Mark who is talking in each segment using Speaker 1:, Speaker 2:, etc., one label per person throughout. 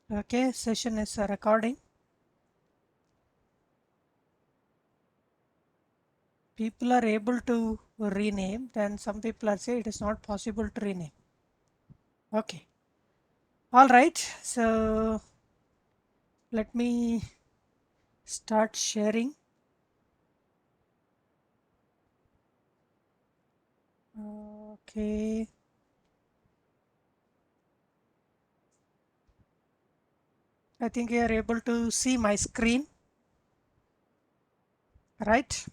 Speaker 1: Okay, session is recording. People are able to rename, then some people are saying it is not possible to rename. Okay, all right. So let me start sharing. Okay. I think you are able to see my screen, right?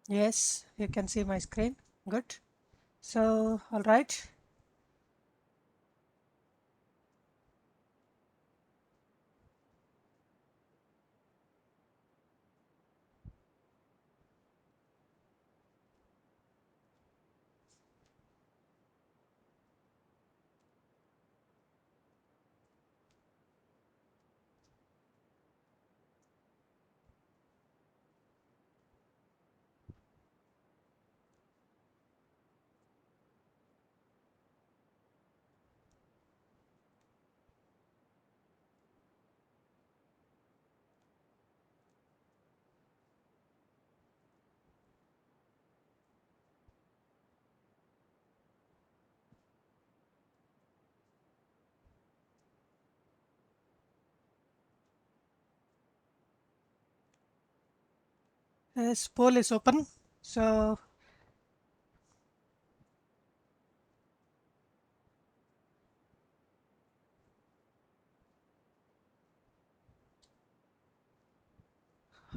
Speaker 1: Yes, you can see my screen. Good. So, all right. Yes, poll is open. So,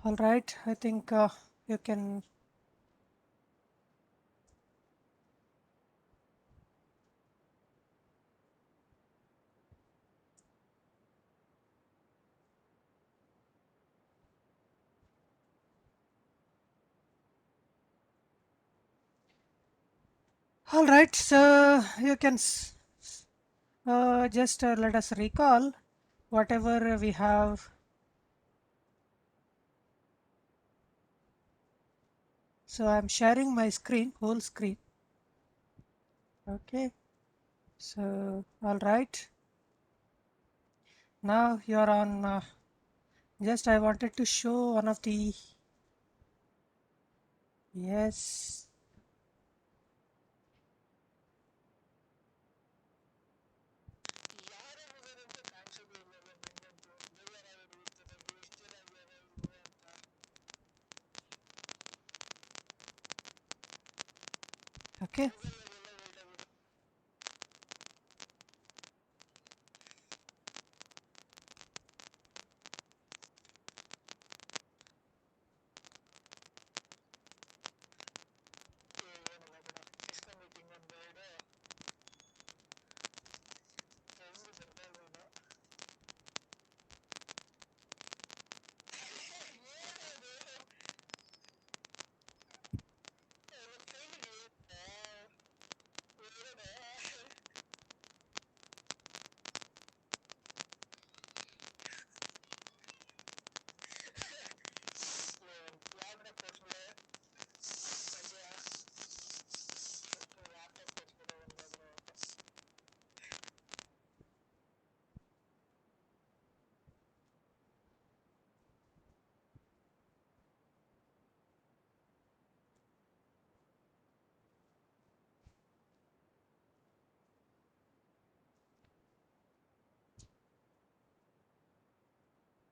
Speaker 1: all right. I think you can. All right. So you can just let us recall whatever we have. So I'm sharing my screen, whole screen. Okay. So all right. Now you're on. Just I wanted to show one of the. Yes. Okay.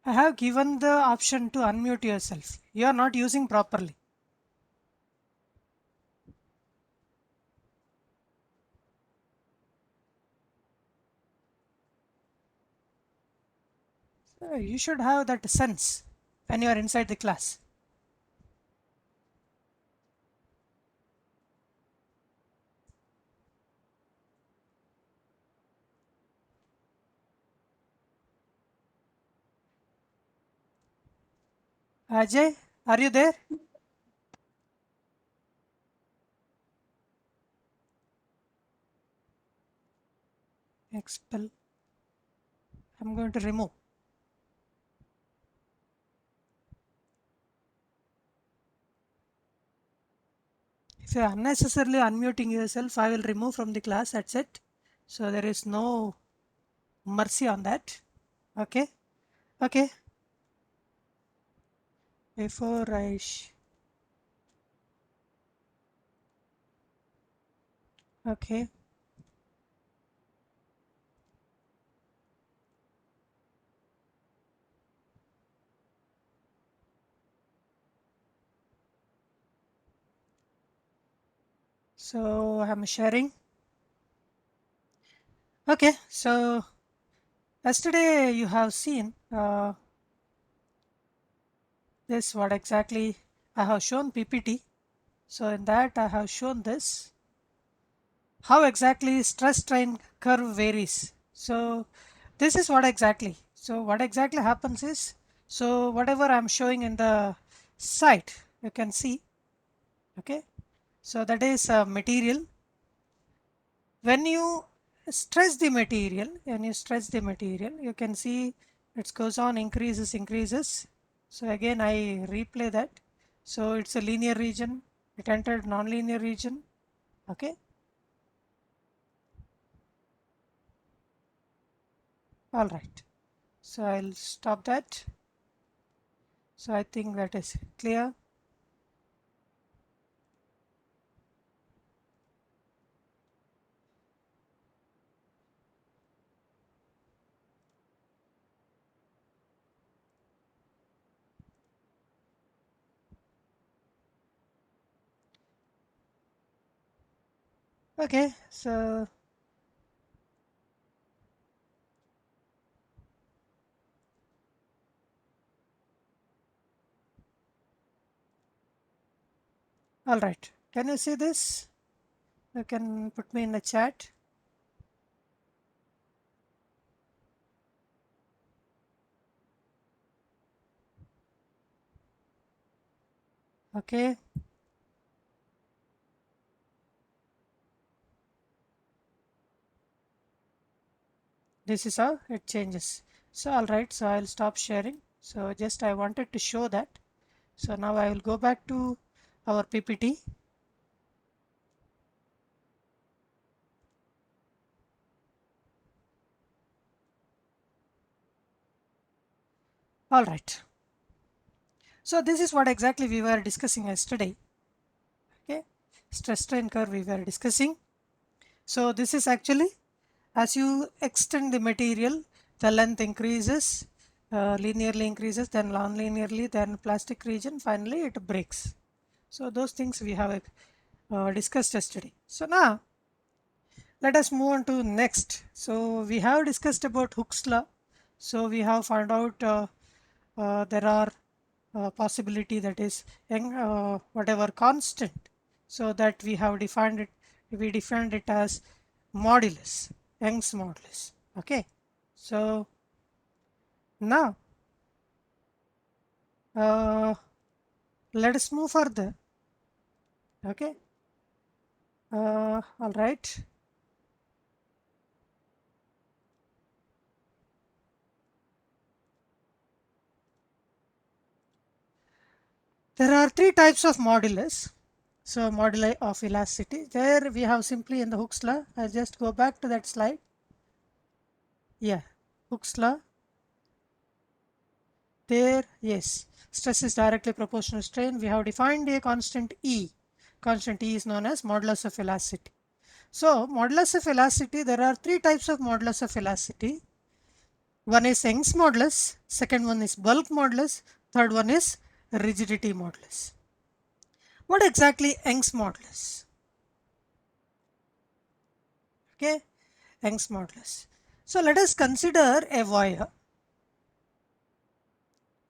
Speaker 1: I have given the option to unmute yourself. You are not using properly. So you should have that sense when you are inside the class. Ajay, are you there? Expel. I'm going to remove. If you are unnecessarily unmuting yourself, I will remove from the class. That's it. So there is no mercy on that. Okay. Okay. Before I okay. So I'm sharing. Okay. So yesterday you have seen this what exactly I have shown PPT. So in that I have shown this how exactly stress strain curve varies. So this is what exactly. So what exactly happens is, so whatever I'm showing in the site, you can see, okay. So that is material. When you stress the material, you can see it goes on increases. So again I replay that. So it's a linear region, it entered non-linear region, okay. All right. So I'll stop that. So I think that is clear. Okay, so all right. Can you see this? You can put me in the chat. Okay. This is how it changes. So all right. So I'll stop sharing. So just I wanted to show that. So now I will go back to our PPT. All right. So this is what exactly we were discussing yesterday. Okay. Stress strain curve we were discussing. So this is actually as you extend the material, the length increases, linearly increases, then non-linearly, then plastic region, finally it breaks. So those things we have discussed yesterday. So now let us move on to next. So we have discussed about Hooke's law. So we have found out there are possibility that is whatever constant. So that we have defined it. We defined it as modulus, Young's modulus. Okay. So now uh, let us move further. Okay. All right. There are three types of modulus. So moduli of elasticity. There we have simply in the Hooke's law. I'll just go back to that slide. Yeah, Hooke's law. There, yes, stress is directly proportional to strain. We have defined a constant E. Constant E is known as modulus of elasticity. So modulus of elasticity, there are three types of modulus of elasticity. One is Young's modulus, second one is bulk modulus, third one is rigidity modulus. What exactly Young's modulus? Okay, Young's modulus. So let us consider a wire.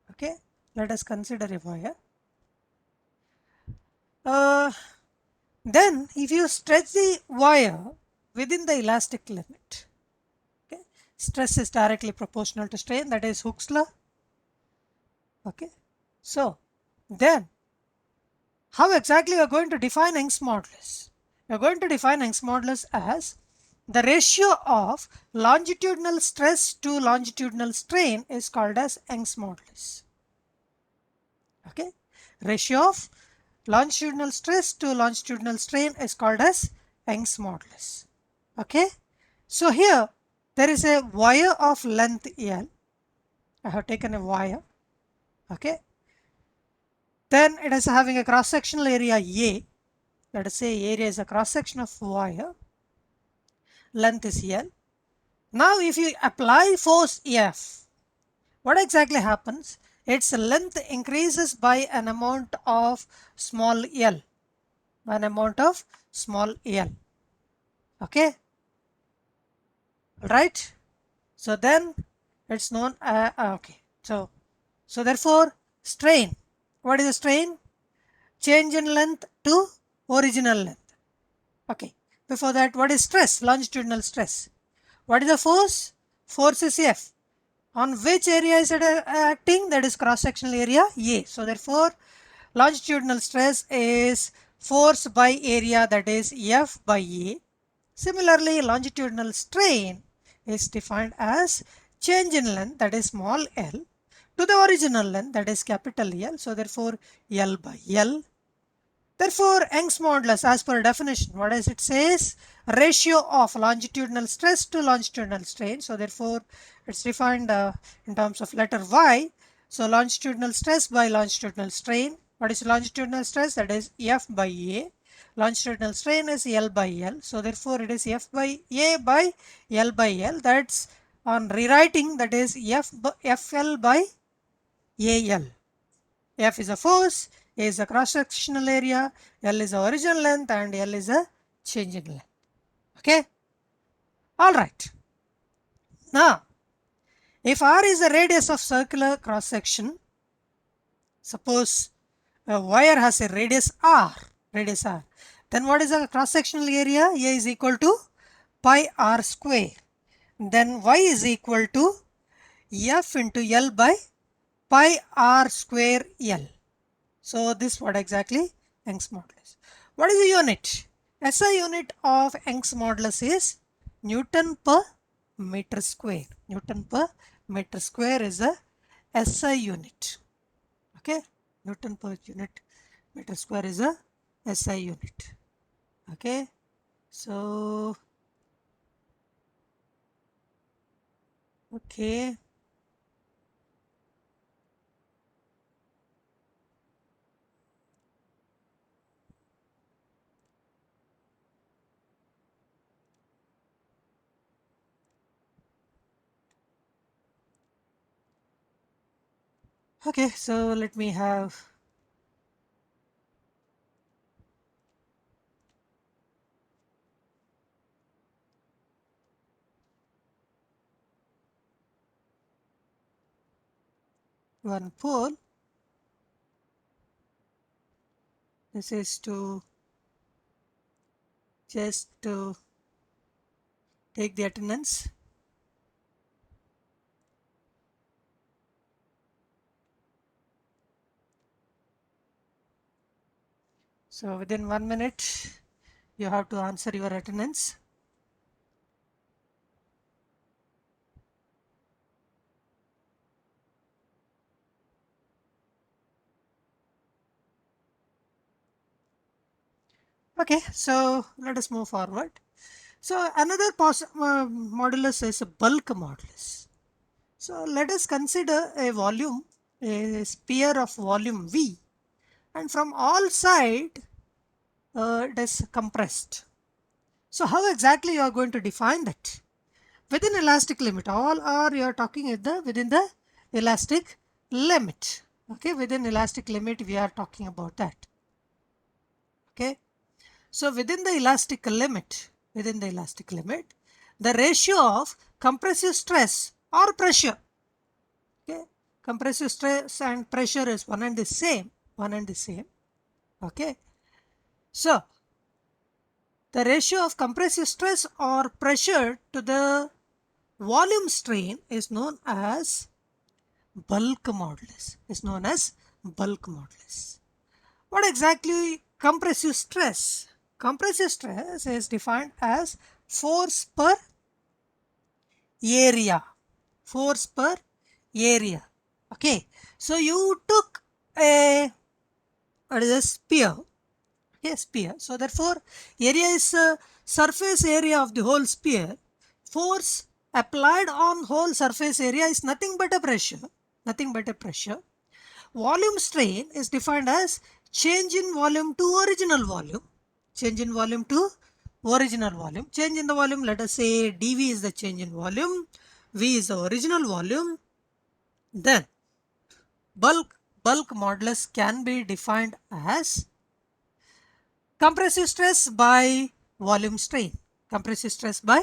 Speaker 1: Okay, let us consider a wire. Then if you stretch the wire within the elastic limit, okay, stress is directly proportional to strain, that is Hooke's law. Okay, so then how exactly we are going to define Young's modulus? We are going to define Young's modulus as the ratio of longitudinal stress to longitudinal strain is called as Young's modulus. Okay, ratio of longitudinal stress to longitudinal strain is called as Young's modulus. Okay. So here there is a wire of length L. I have taken a wire. Okay. Then it is having a cross sectional area A. Let us say area is a cross section of wire. Length is L. Now if you apply force F, what exactly happens? Its length increases by an amount of small l. An amount of small l. Okay. Right. So then it's known okay. So therefore strain. What is the strain? Change in length to original length. Okay. Before that, what is stress? Longitudinal stress. What is the force? Force is F. On which area is it acting? That is cross sectional area A. So therefore longitudinal stress is force by area, that is F by A. Similarly, longitudinal strain is defined as change in length, that is small l, to the original length, that is capital L. So therefore L by L. Therefore Young's modulus, as per definition, what does it says? Ratio of longitudinal stress to longitudinal strain. So therefore it's defined in terms of letter Y. So longitudinal stress by longitudinal strain. What is longitudinal stress? That is F by A. Longitudinal strain is L by L. So therefore it is F by A by L by L. That's on rewriting, that is FL by AL. F is a force, A is a cross sectional area, L is the original length, and L is a change in length. Okay. Alright. Now if R is the radius of circular cross section, suppose a wire has a radius R, then what is the cross sectional area? A is equal to pi R square. Then Y is equal to F into L by pi R square L. So this what exactly? Young's modulus. What is the unit? SI unit of Young's modulus is Newton per meter square. Newton per meter square is a SI unit. Okay. Newton per unit meter square is a SI unit. Okay. So okay. Okay, so let me have one pole. This is to just to take the attendance. So within 1 minute you have to answer your attendance. Okay, so let us move forward. So another modulus is a bulk modulus. So let us consider a volume, a sphere of volume V, and from all sides it is compressed. So how exactly you are going to define that? Within elastic limit, all are you are talking within the elastic limit. Okay, within elastic limit we are talking about that. Okay, so within the elastic limit, the ratio of compressive stress or pressure, okay, compressive stress and pressure is one and the same, okay. So the ratio of compressive stress or pressure to the volume strain is known as bulk modulus, What exactly compressive stress? Compressive stress is defined as force per area. Okay, so you took a It is a sphere. Okay, sphere. So therefore, area is surface area of the whole sphere. Force applied on whole surface area is nothing but a pressure. Nothing but a pressure. Volume strain is defined as change in volume to original volume. Change in volume to original volume. Change in the volume, let us say dV is the change in volume, V is the original volume. Then bulk modulus can be defined as compressive stress by volume strain. Compressive stress by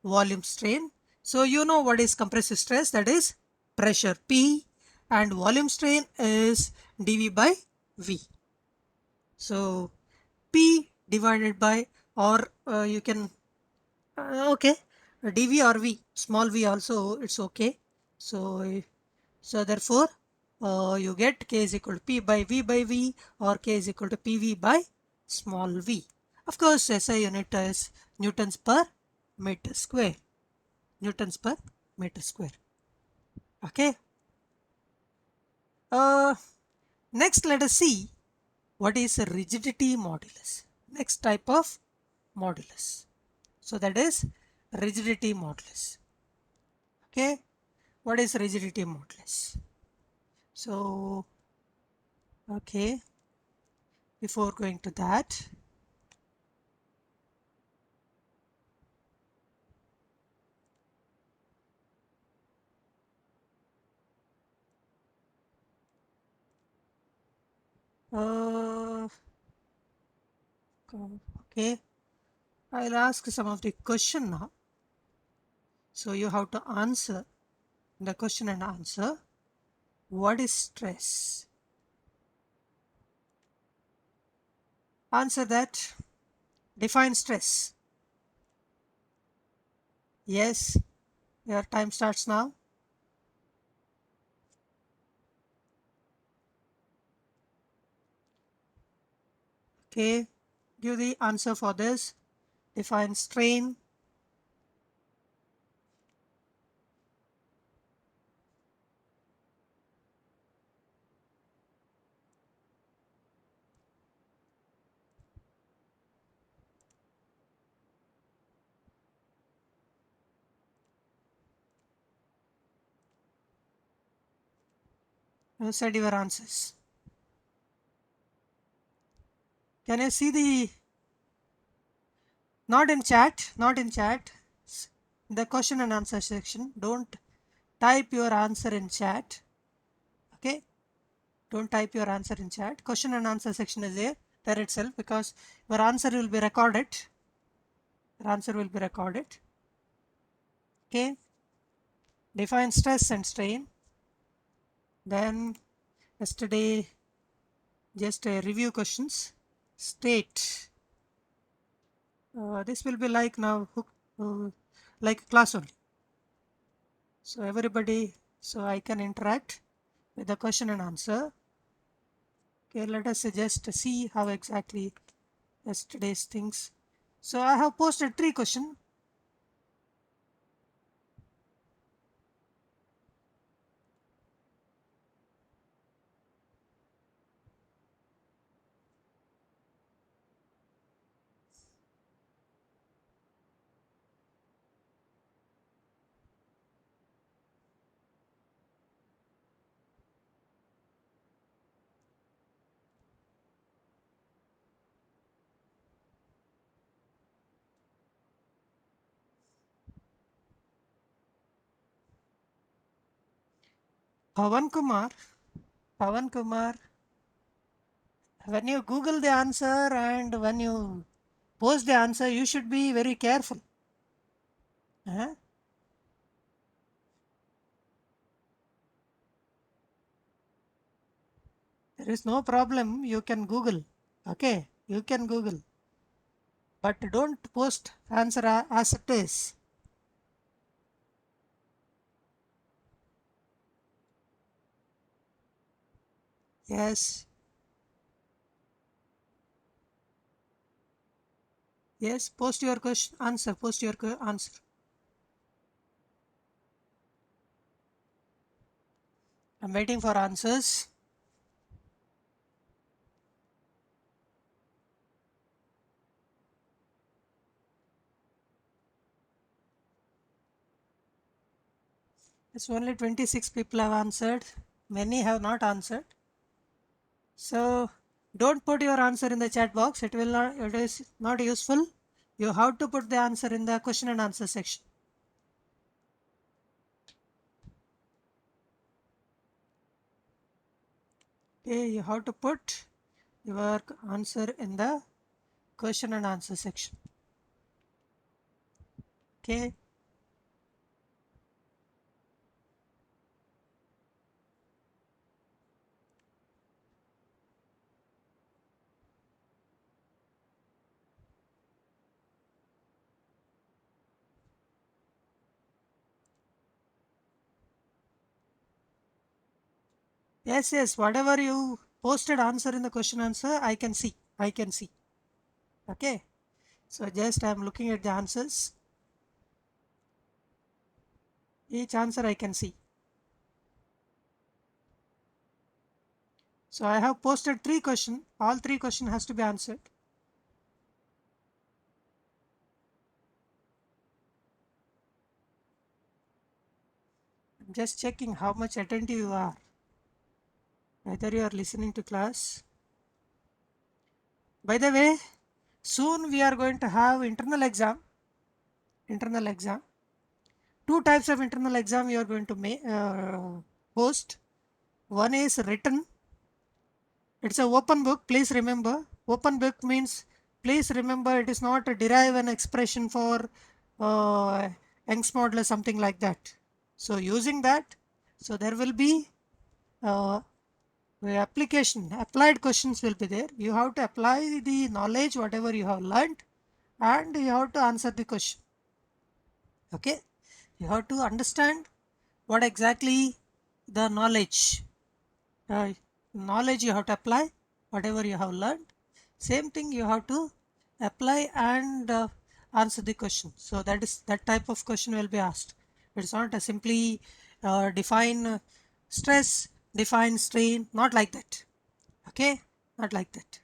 Speaker 1: volume strain. So you know what is compressive stress, that is pressure P, and volume strain is dV by V. So P divided by, or you can okay, dV or V, small v also it's okay. So therefore you get K is equal to P by V or K is equal to PV by small v. Of course SI unit is newtons per meter square. Newtons per meter square. Okay. Next let us see what is a rigidity modulus. Next type of modulus. So that is rigidity modulus. Okay. What is rigidity modulus? So okay, before going to that, uh, okay, I'll ask some of the question now. So you have to answer the question and answer. What is stress? Answer that. Define stress. Yes, your time starts now. Okay, give the answer for this. Define strain. You said your answers. Can you see the, not in chat, not in chat, the question and answer section. Don't type your answer in chat. Okay, don't type your answer in chat. Question and answer section is there itself, because your answer will be recorded. Your answer will be recorded. Okay, define stress and strain. Then yesterday just review questions. State. This will be like now like class only. So everybody, so I can interact with the question and answer. Okay, let us just see how exactly yesterday's things. So I have posted 3 questions. Pawan Kumar, Pawan Kumar, when you Google the answer and when you post the answer, you should be very careful. Huh? There is no problem. You can Google. Okay, you can Google, but don't post answer as it is. Yes, yes. Post your question answer. Post your answer. I'm waiting for answers. It's only 26 people have answered. Many have not answered. So don't put your answer in the chat box. It will not. It is not useful. You have to put the answer in the question and answer section. Okay, you have to put your answer in the question and answer section. Okay. Yes, yes. Whatever you posted answer in the question answer, I can see. I can see. Okay. So just I'm looking at the answers. Each answer I can see. So I have posted 3 questions. All 3 questions has to be answered. I'm just checking how much attentive you are. Whether you are listening to class. By the way, soon we are going to have internal exam. Internal exam. 2 types of internal exam you are going to host. One is written. It's a open book. Please remember, open book means please remember it is not a derive an expression for Young's model or something like that. So using that, so there will be the application, applied questions will be there. You have to apply the knowledge whatever you have learned, and you have to answer the question. Okay, you have to understand what exactly the knowledge you have to apply whatever you have learned. Same thing you have to apply and answer the question. So that type of question will be asked. It's not a simply define stress, define strain, not like that. Okay, not like that.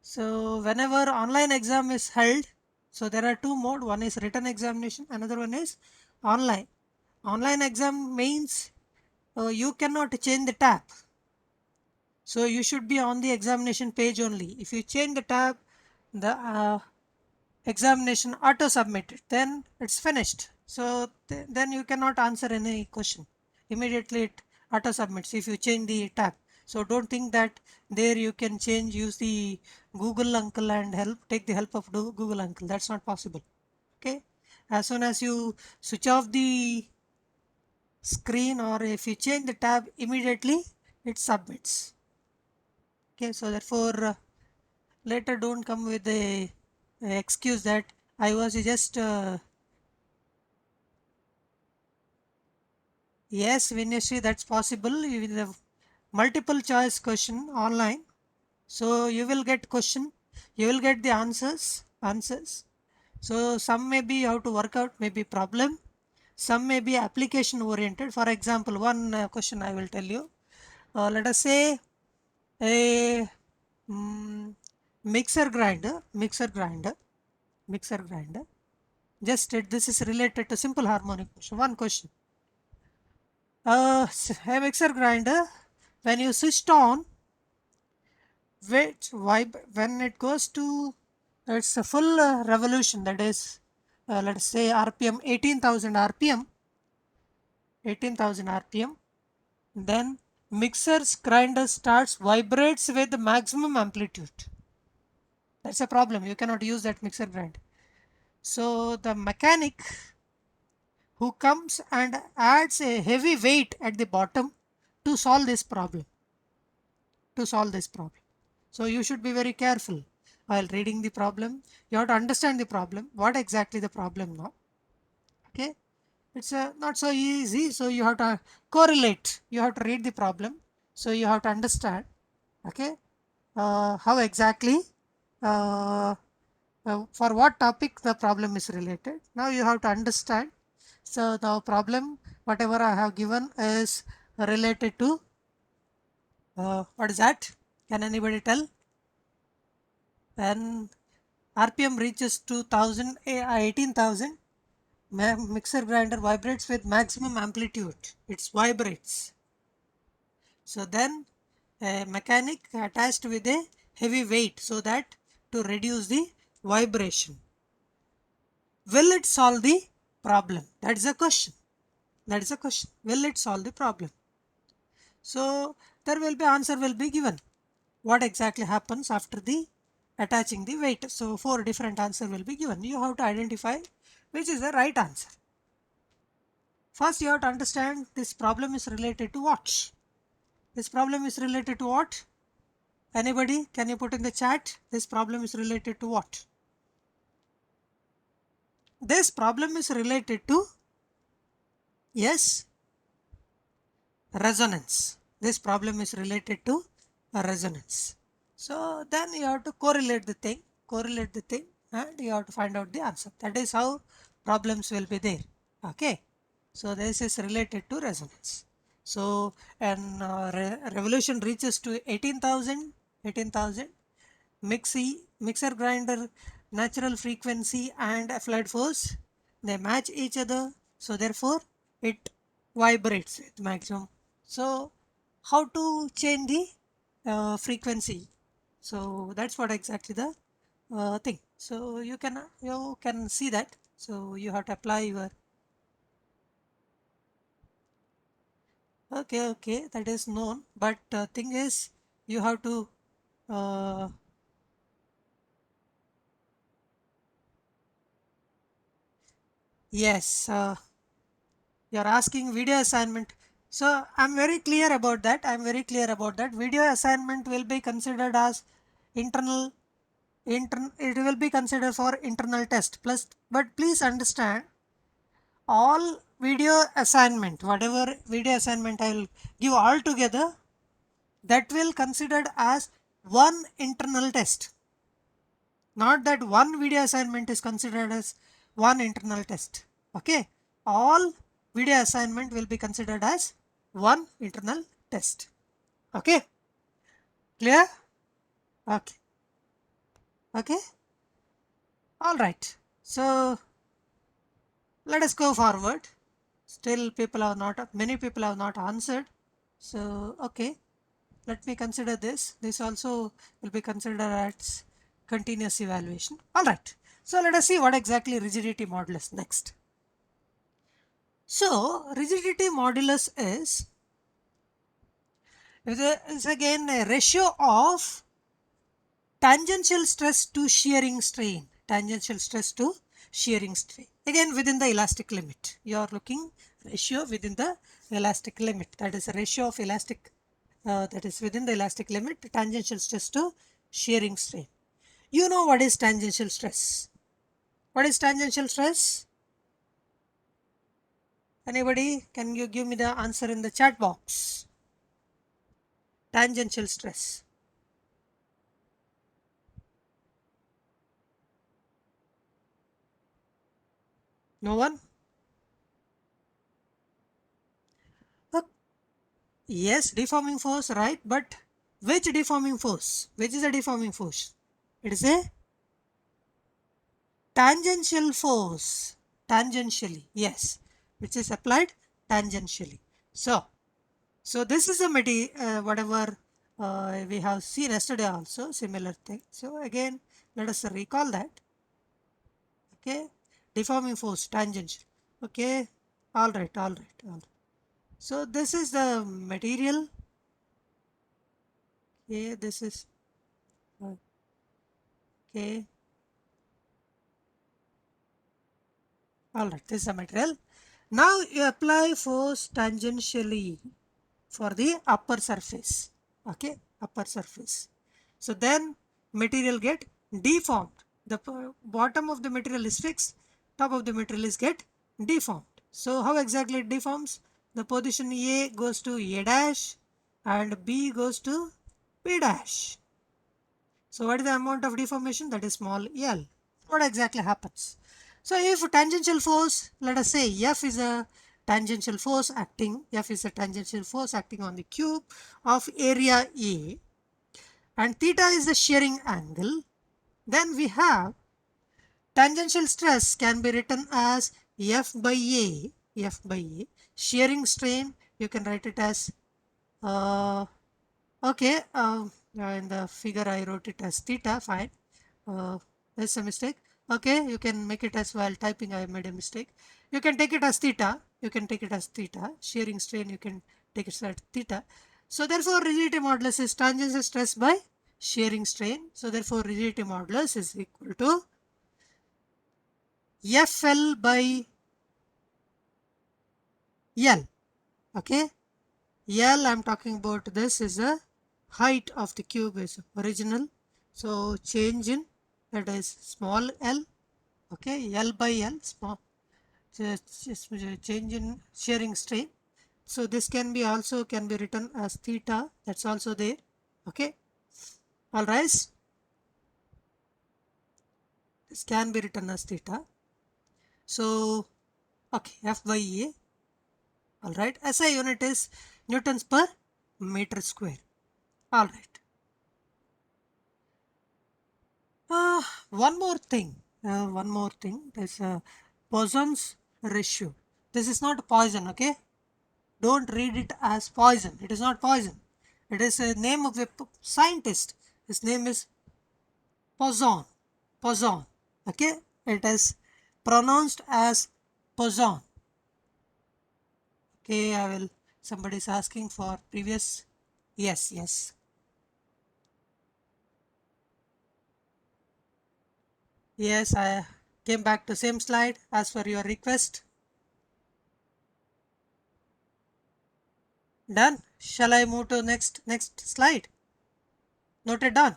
Speaker 1: So whenever online exam is held, so there are two mode. One is written examination, another one is online. Online exam means you cannot change the tab. So you should be on the examination page only. If you change the tab, the examination auto submitted, then it's finished. So then you cannot answer any question. Immediately it auto submits if you change the tab. So don't think that there you can change, use the Google uncle and take the help of Google uncle. That's not possible. Okay. As soon as you switch off the screen or if you change the tab, immediately it submits. Okay. So therefore, later don't come with a excuse that I was just yes, Vinyasri, that's possible with the multiple choice question online. So you will get question, you will get the answers. So some may be how to work out maybe problem, some may be application oriented. For example, one question I will tell you. Let us say a mixer grinder. Just this is related to simple harmonic motion. One question. A mixer grinder, when you switched on, when it goes to its a full revolution, that is, let's say RPM 18,000 RPM, 18,000 RPM, then mixer's grinder starts vibrates with the maximum amplitude. That's a problem. You cannot use that mixer grinder. So the mechanic who comes and adds a heavy weight at the bottom to solve this problem. To solve this problem. So you should be very careful while reading the problem. You have to understand the problem. What exactly the problem now? Okay, it's not so easy. So you have to correlate. You have to read the problem. So you have to understand. Okay, how exactly for what topic the problem is related. Now you have to understand. So the problem, whatever I have given, is related to what is that? Can anybody tell? Then RPM reaches to 18,000, mixer grinder vibrates with maximum amplitude. It vibrates. So then a mechanic attached with a heavy weight so that to reduce the vibration. Will it solve the problem? That is a question. That is a question. Will it solve the problem? So there will be answer will be given. What exactly happens after the attaching the weight? So 4 different answer will be given. You have to identify which is the right answer. First you have to understand this problem is related to what? This problem is related to what? Anybody? Can you put in the chat? This problem is related to what? This problem is related to, yes, resonance. This problem is related to a resonance. So then you have to correlate the thing, and you have to find out the answer. That is how problems will be there. Okay. So this is related to resonance. So an revolution reaches to 18,000, mixer grinder, natural frequency and applied force, they match each other. So therefore it vibrates with maximum. So how to change the frequency? So that's what exactly the thing. So you can see that. So you have to apply your, okay, that is known, but thing is you have to uh, yes, you're asking video assignment. So I'm very clear about that. Video assignment will be considered as internal, it will be considered for internal test plus. But please understand, all video assignment, whatever video assignment I will give all together, that will considered as one internal test. Not that one video assignment is considered as one internal test. Okay, all video assignment will be considered as one internal test. Okay, clear? Okay, okay, all right. So let us go forward. Still many people have not answered. So okay, let me consider this. This also will be considered as continuous evaluation. All right. So let us see what exactly rigidity modulus next. So rigidity modulus is again a ratio of tangential stress to shearing strain. Tangential stress to shearing strain. Again within the elastic limit. You are looking ratio within the elastic limit. That is a ratio of elastic, that is within the elastic limit, tangential stress to shearing strain. You know what is tangential stress? What is tangential stress? Anybody? Can you give me the answer in the chat box? Tangential stress. No one? Yes, deforming force, right? But which deforming force? Which is a deforming force? It is a tangential force. Tangentially, yes, which is applied tangentially. So this is a whatever we have seen yesterday also, similar thing. So again, let us recall that. Okay, deforming force, tangential. Okay, all right, all right, all right. So this is the material. Okay, this is okay. All right, this is the material. Now you apply force tangentially for the upper surface. Okay, upper surface. So then material get deformed. The bottom of the material is fixed, top of the material is get deformed. So how exactly it deforms? The position A goes to A dash and B goes to B dash. So what is the amount of deformation? That is small l. What exactly happens? So if tangential force, let us say F is a tangential force acting on the cube of area A, and theta is the shearing angle, then we have Tangential stress can be written as F by A, F by A. Shearing strain, you can write it as, okay, in the figure I wrote it as theta, fine. There's a mistake. Okay, you can make it as, while typing I made a mistake. You can take it as theta, you can take it as theta. Shearing strain, you can take it as theta. So therefore rigidity modulus is tangential stress by shearing strain. So therefore rigidity modulus is equal to FL by L. Okay, L I'm talking about, this is the height of the cube is original. So change in, that is small l. Okay, L by L, small change in shearing strain. So this can be also can be written as theta, that's also there. Okay, all right, this can be written as theta. So okay, F by A. All right, SI unit is newtons per meter square. All right. One more thing. One more thing. There's a Poisson's ratio. This is not poison. Okay. Don't read it as poison. It is not poison. It is a name of a scientist. His name is Poisson. Poisson. Okay. It is pronounced as Poisson. Okay. I will. Somebody is asking for previous. Yes. Yes. Yes. I came back to same slide as per your request. Done. Shall I move to next slide? Noted down.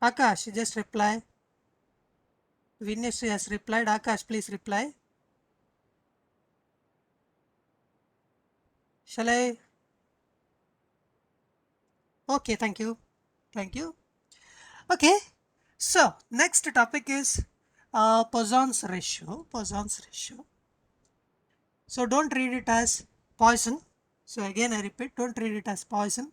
Speaker 1: Akash, just reply. Vinesh has replied. Akash, please reply. Shall I? Okay, thank you. Thank you. Okay. So next topic is Poisson's ratio. Poisson's ratio. So don't read it as poison. So again I repeat, don't read it as poison.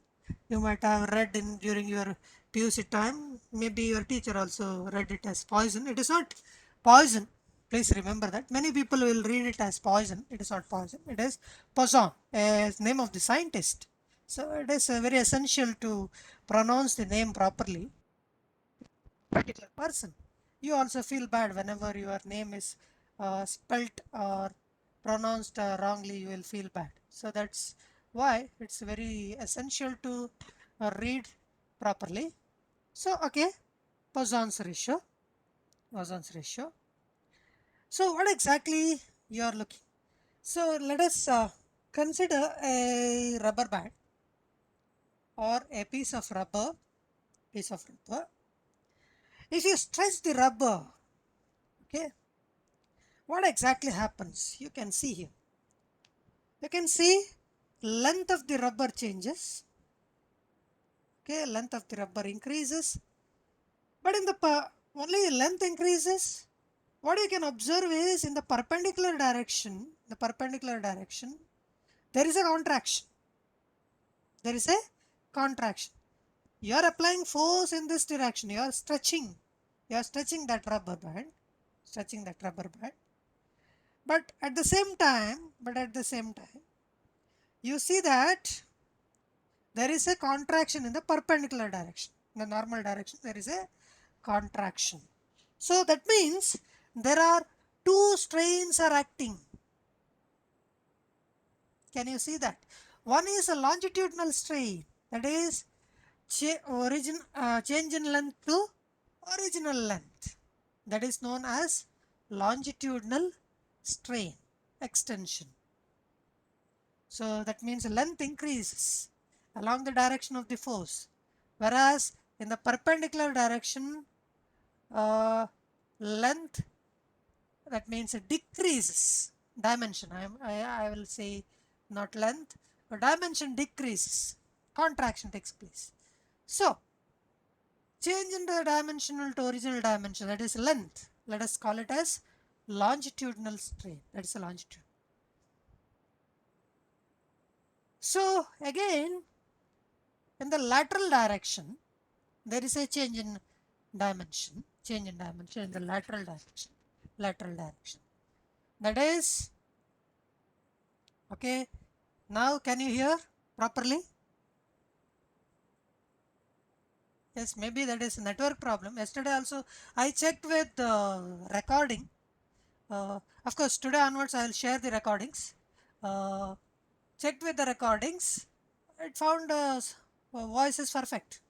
Speaker 1: You might have read in during your PUC time. Maybe your teacher also read it as poison. It is not poison. Please remember that. Many people will read it as poison. It is not poison. It is Poisson, as name of the scientist. So it is very essential to pronounce the name properly. Particular person. You also feel bad whenever your name is spelt or pronounced wrongly, you will feel bad. So that's why it's very essential to read properly. So okay, Poisson's ratio. Poisson's ratio. So what exactly you are looking? So let us consider a rubber band or a piece of rubber. If you stretch the rubber, okay, what exactly happens? You can see here. You can see length of the rubber changes. Okay, length of the rubber increases. But in the only length increases. What you can observe is in the perpendicular direction, there is a contraction. There is a contraction. You are applying force in this direction. You are stretching. You are stretching that rubber band. Stretching that rubber band. But at the same time, you see that there is a contraction in the perpendicular direction. In the normal direction, there is a contraction. So that means there are two strains are acting. Can you see that? One is a longitudinal strain, that is change in length to original length. That is known as longitudinal strain extension. So that means length increases along the direction of the force, whereas in the perpendicular direction, length, that means it decreases dimension. I will say not length, but dimension decreases, contraction takes place. So change in the dimensional to original dimension, that is length, let us call it as longitudinal strain, that is a longitude. So again, in the lateral direction, there is a change in dimension. change in dimension in the lateral direction. Lateral direction. That is, okay. Now can you hear properly? Yes, maybe that is a network problem. Yesterday also I checked with the recording. Of course, today onwards I will share the recordings. Checked with the recordings. It found voice is perfect.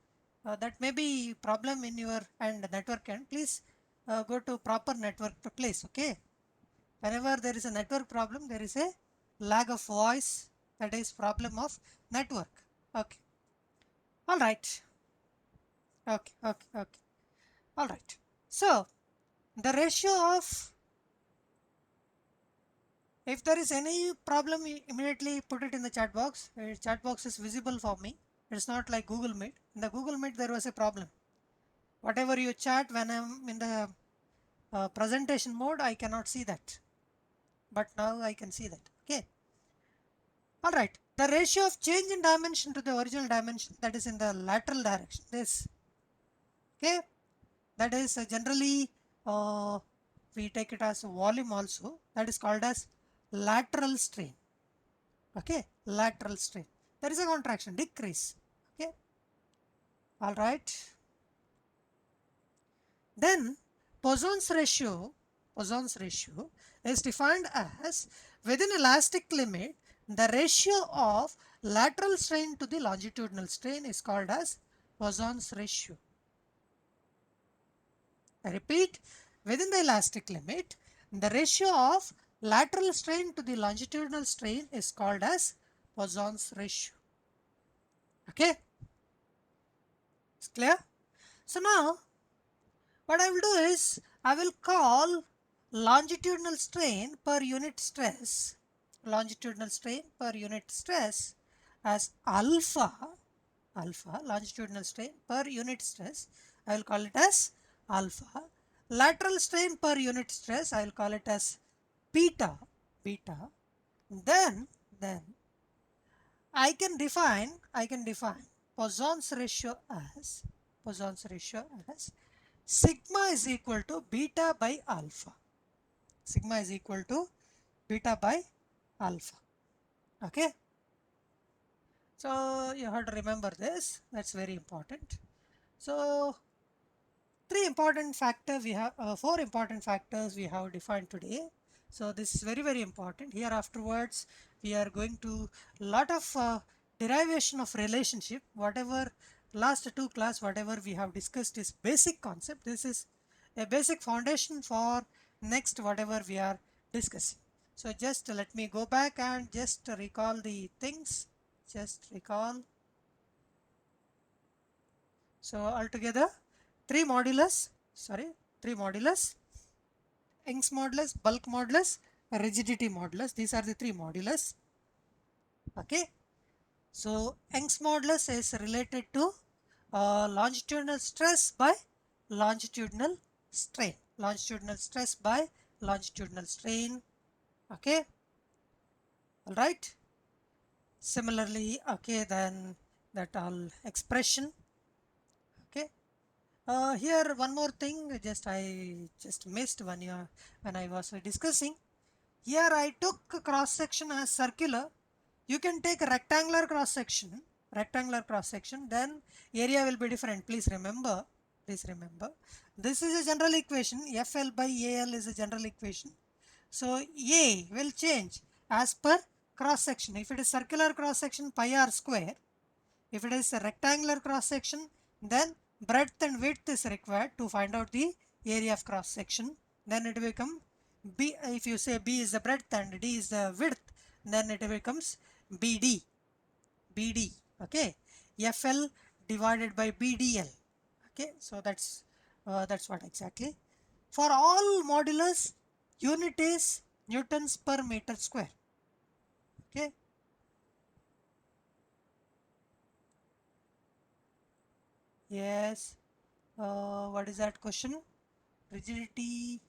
Speaker 1: That may be problem in your and network end. Please go to proper network place. Okay. Whenever there is a network problem, there is a lag of voice. That is problem of network. Okay. All right. Okay. Okay. Okay. All right. So the ratio of, if there is any problem, immediately put it in the chat box. Chat box is visible for me. It's not like Google Meet. In the Google Meet, there was a problem. Whatever you chat when I'm in the presentation mode, I cannot see that. But now I can see that. Okay. All right. The ratio of change in dimension to the original dimension, that is in the lateral direction. This. Okay. That is generally uh, we take it as volume also. That is called as lateral strain. Okay, lateral strain. There is a contraction, decrease. Okay, all right. Then Poisson's ratio is defined as within elastic limit, the ratio of lateral strain to the longitudinal strain is called as Poisson's ratio. I repeat, within the elastic limit, the ratio of lateral strain to the longitudinal strain is called as Poisson's ratio. Okay, it's clear? So now what I will do is I will call longitudinal strain per unit stress, longitudinal strain per unit stress as alpha, longitudinal strain per unit stress, I will call it as alpha. Lateral strain per unit stress, I will call it as beta, beta. Then I can define Poisson's ratio as sigma is equal to beta by alpha. Sigma is equal to beta by alpha. Okay. So you have to remember this. That's very important. So four important factors we have defined today. So this is very important. Here afterwards we are going to lot of derivation of relationship. Whatever last two class whatever we have discussed is basic concept. This is a basic foundation for next whatever we are discussing. So just let me go back and just recall the things. Just recall. So altogether three modulus, Young's modulus, bulk modulus, rigidity modulus. These are the three modulus. Okay. So Young's modulus is related to longitudinal stress by longitudinal strain. Longitudinal stress by longitudinal strain. Okay. All right. Similarly, okay, then that all expression. Okay. Here one more thing, I just missed when I was discussing. Here I took cross section as circular. You can take rectangular cross section, then area will be different. Please remember. This is a general equation. FL by AL is a general equation. So A will change as per cross section. If it is circular cross section, pi r square. If it is a rectangular cross section, then breadth and width is required to find out the area of cross section. Then it will become B. If you say B is the breadth and D is the width, then it becomes BD. Okay. FL divided by BDL. Okay. So that's what exactly. For all modulus, unit is newtons per meter square. Okay. Yes. What is that question? Rigidity.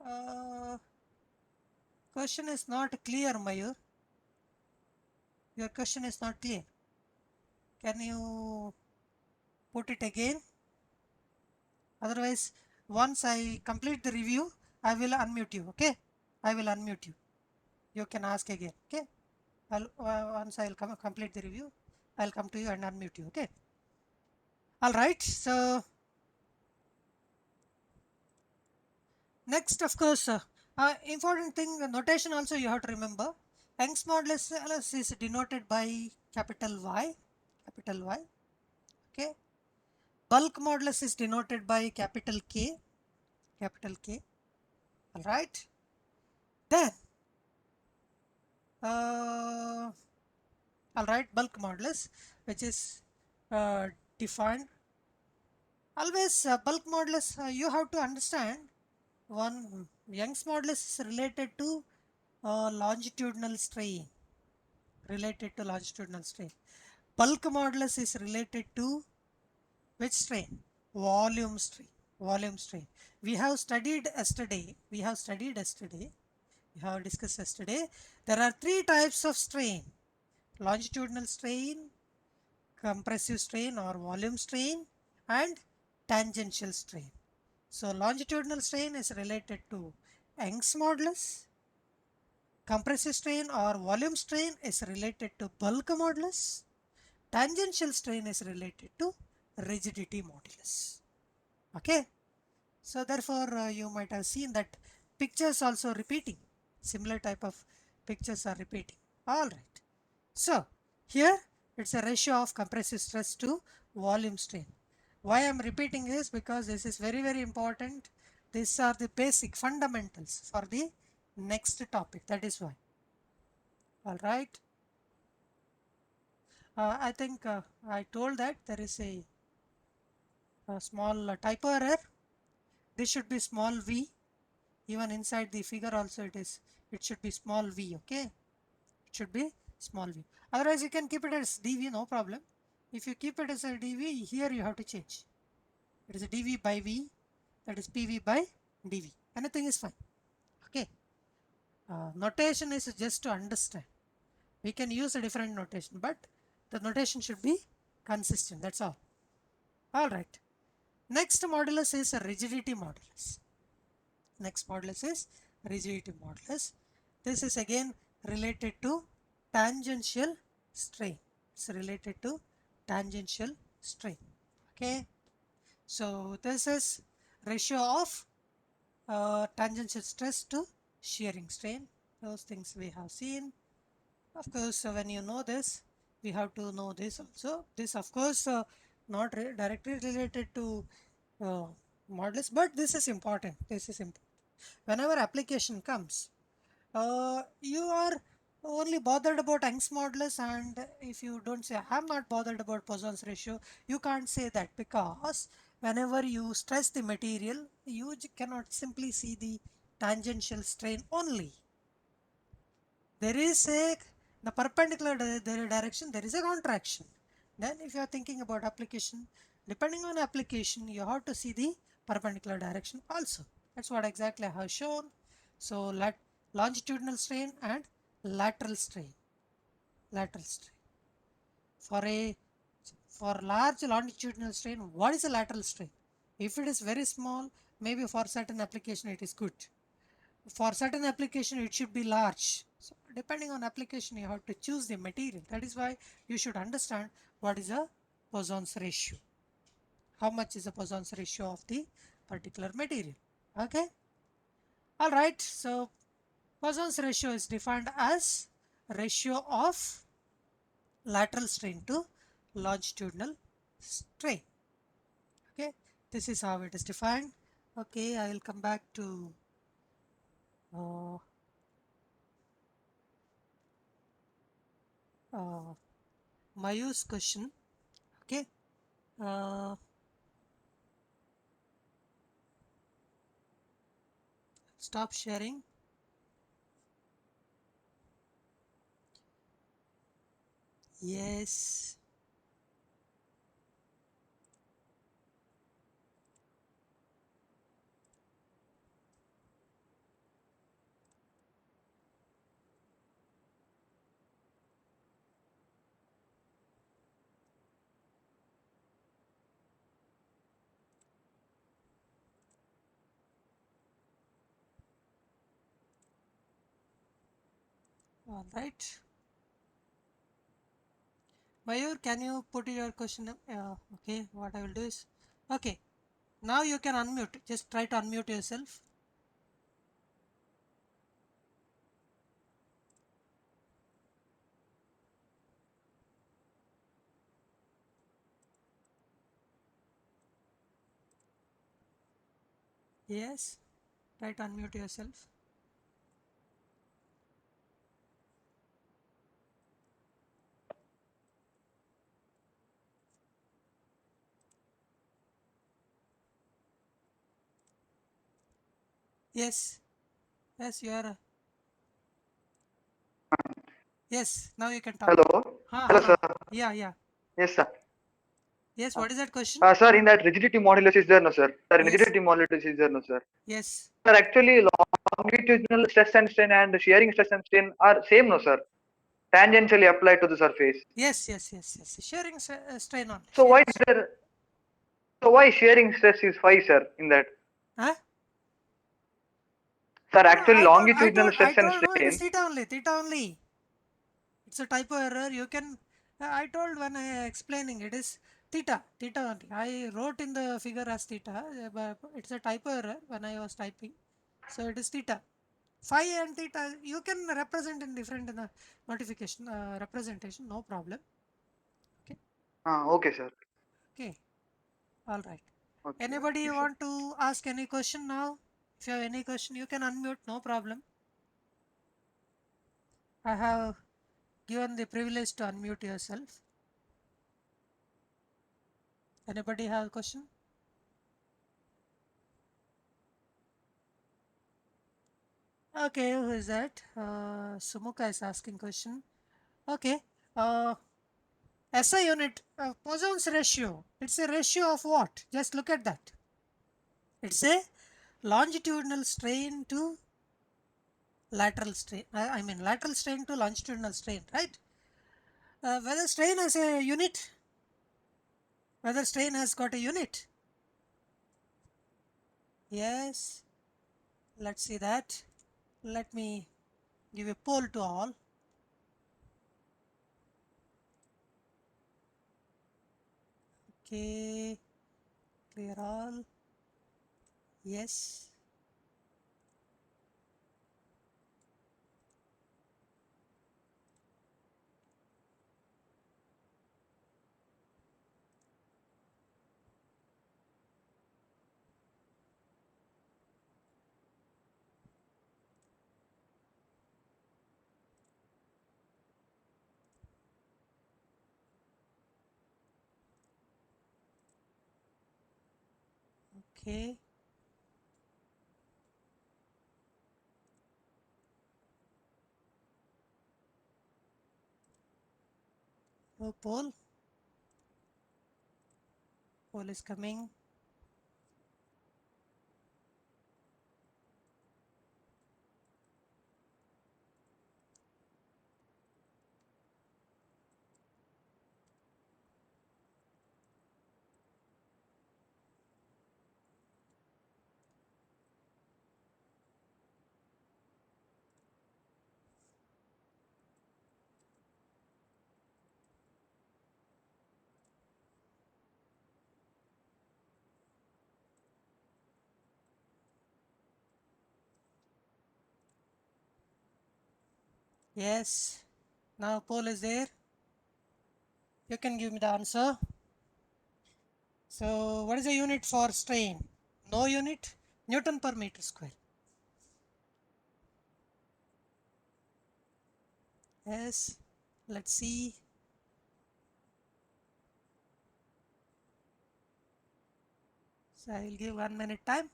Speaker 1: Uh, question is not clear, Mayur. Your question is not clear. Can you put it again? Otherwise, once I complete the review, I will unmute you. Okay? I will unmute you. You can ask again. Okay? Once I'll complete the review, I'll come to you and unmute you. Okay? All right. So next, of course, important thing, notation also you have to remember. Young's modulus is denoted by capital Y, capital Y. Okay. Bulk modulus is denoted by capital K, capital K. All right. Then, all right, bulk modulus, which is defined. Always bulk modulus, you have to understand one Young's modulus is related to longitudinal strain, related to longitudinal strain. Bulk modulus is related to which strain? Volume strain. Volume strain. We have studied yesterday. We have discussed yesterday. There are three types of strain: longitudinal strain, compressive strain or volume strain, and tangential strain. So longitudinal strain is related to Young's modulus. Compressive strain or volume strain is related to bulk modulus. Tangential strain is related to rigidity modulus. Okay. So therefore you might have seen that pictures also repeating. Similar type of pictures are repeating. Alright. So here it's a ratio of compressive stress to volume strain. Why I am repeating this? Because this is very very important. These are the basic fundamentals for the next topic. That is why. Alright. I think I told that there is a small typo error. This should be small v. Even inside the figure also it should be small v. Okay, it should be small v. Otherwise you can keep it as dv, no problem. If you keep it as a dv, here you have to change. It is a dv by v, that is pv by dv. Anything is fine. Okay. Notation is just to understand. We can use a different notation, but the notation should be consistent. That's all. All right. Next modulus is a rigidity modulus. Next modulus is rigidity modulus. This is again related to tangential strain. It's related to tangential strain. Okay. So this is ratio of tangential stress to shearing strain. Those things we have seen. Of course, when you know this, we have to know this also. This, of course, not directly related to modulus, but this is important. This is important. Whenever application comes, you are only bothered about Young's modulus, and if you don't say I'm not bothered about Poisson's ratio, you can't say that, because whenever you stress the material, you cannot simply see the tangential strain only. There is the perpendicular direction, there is a contraction. Then if you are thinking about application, depending on application, you have to see the perpendicular direction also. That's what exactly I have shown. So longitudinal strain and lateral strain. Lateral strain. For large longitudinal strain, what is a lateral strain? If it is very small, maybe for certain application it is good. For certain application it should be large. So depending on application you have to choose the material. That is why you should understand what is a Poisson's ratio. How much is the Poisson's ratio of the particular material. Okay. Alright. So Poisson's ratio is defined as ratio of lateral strain to longitudinal strain. Okay. This is how it is defined. Okay. I will come back to uh, Mayur's question. Okay. Stop sharing. Yes. All right. Mayur, can you put your question? Okay, what I will do is, okay, now you can unmute. Just try to unmute yourself. Yes, try to unmute yourself. Yes, yes, you are. Yes, now you can talk.
Speaker 2: Hello. Hello,
Speaker 1: Hello.
Speaker 2: sir.
Speaker 1: Yeah, yeah.
Speaker 2: Yes, sir.
Speaker 1: Yes, what is that question?
Speaker 2: Sir, in that rigidity modulus is there, no, sir? Sir, in
Speaker 1: Yes,
Speaker 2: rigidity modulus is there, no, sir?
Speaker 1: yes.
Speaker 2: Sir, actually, longitudinal stress and strain and shearing stress and strain are same, no, sir? Tangentially applied to the surface.
Speaker 1: Yes, yes, yes, yes. Sharing strain only.
Speaker 2: So why
Speaker 1: Sharing.
Speaker 2: is there? So why shearing stress is 5, sir? In that,
Speaker 1: Huh?
Speaker 2: sir,
Speaker 1: No, no,
Speaker 2: actually longitudinal
Speaker 1: I
Speaker 2: stress and
Speaker 1: told no, it is
Speaker 2: strain.
Speaker 1: theta only, theta only. It's a typo error. You can, I told when I explaining it is theta, theta only. I wrote in the figure as theta, but it's a typo error when I was typing. So it is theta. Phi and theta, you can represent in different in the notification, representation, no problem. Okay,
Speaker 2: Okay, sir.
Speaker 1: okay, all right.
Speaker 2: Okay,
Speaker 1: Anybody
Speaker 2: okay, sir.
Speaker 1: want to ask any question now? If you have any question, you can unmute, no problem. I have given the privilege to unmute yourself. Anybody have a question? Okay, who is that? Sumuka is asking question. Okay. SI unit, Poisson's ratio. It's a ratio of what? Just look at that. It's a longitudinal strain to lateral strain. I mean lateral strain to longitudinal strain, right? Whether strain has a unit, whether strain has got a unit. Yes. Let's see that. Let me give a poll to all. Okay. Clear all. Yes. Okay. No poll. Poll is coming. Yes. Now poll is there. You can give me the answer. So what is the unit for strain? No unit. Newton per meter square. Yes. Let's see. So I will give 1 minute time.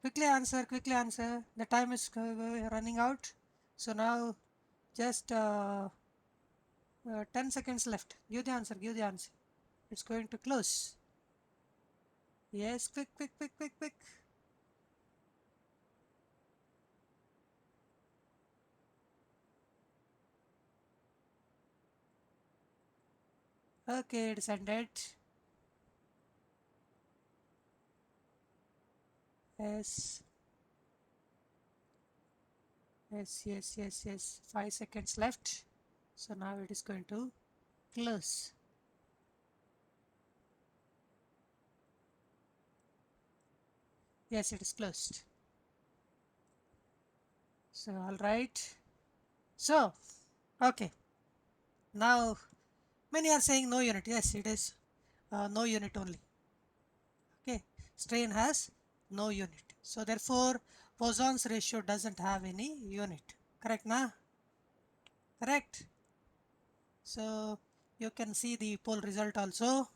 Speaker 1: Quickly answer, quickly answer. The time is running out. So now just 10 seconds left. Give the answer, give the answer. It's going to close. Yes, quick, quick, quick, quick, quick. Okay, it's ended. Yes. Yes, yes, yes, yes. 5 seconds left. So now it is going to close. Yes, it is closed. So, all right. So, okay. Now, many are saying no unit. Yes, it is no unit only. Okay. Strain has no unit. So, therefore, Poisson's ratio doesn't have any unit. Correct, na? Correct. So, you can see the poll result also.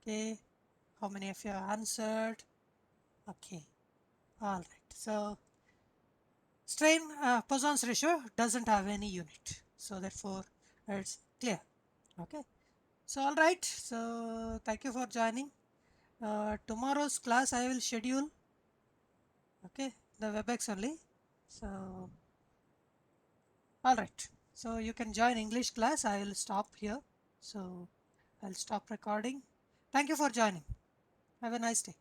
Speaker 1: Okay. How many of you answered? Okay. All right. So, strain Poisson's ratio doesn't have any unit. So, therefore, it's clear. Okay. So, all right. So, thank you for joining. Tomorrow's class I will schedule. Okay. The WebEx only. So, all right. So, you can join English class. I will stop here. So, I'll stop recording. Thank you for joining. Have a nice day.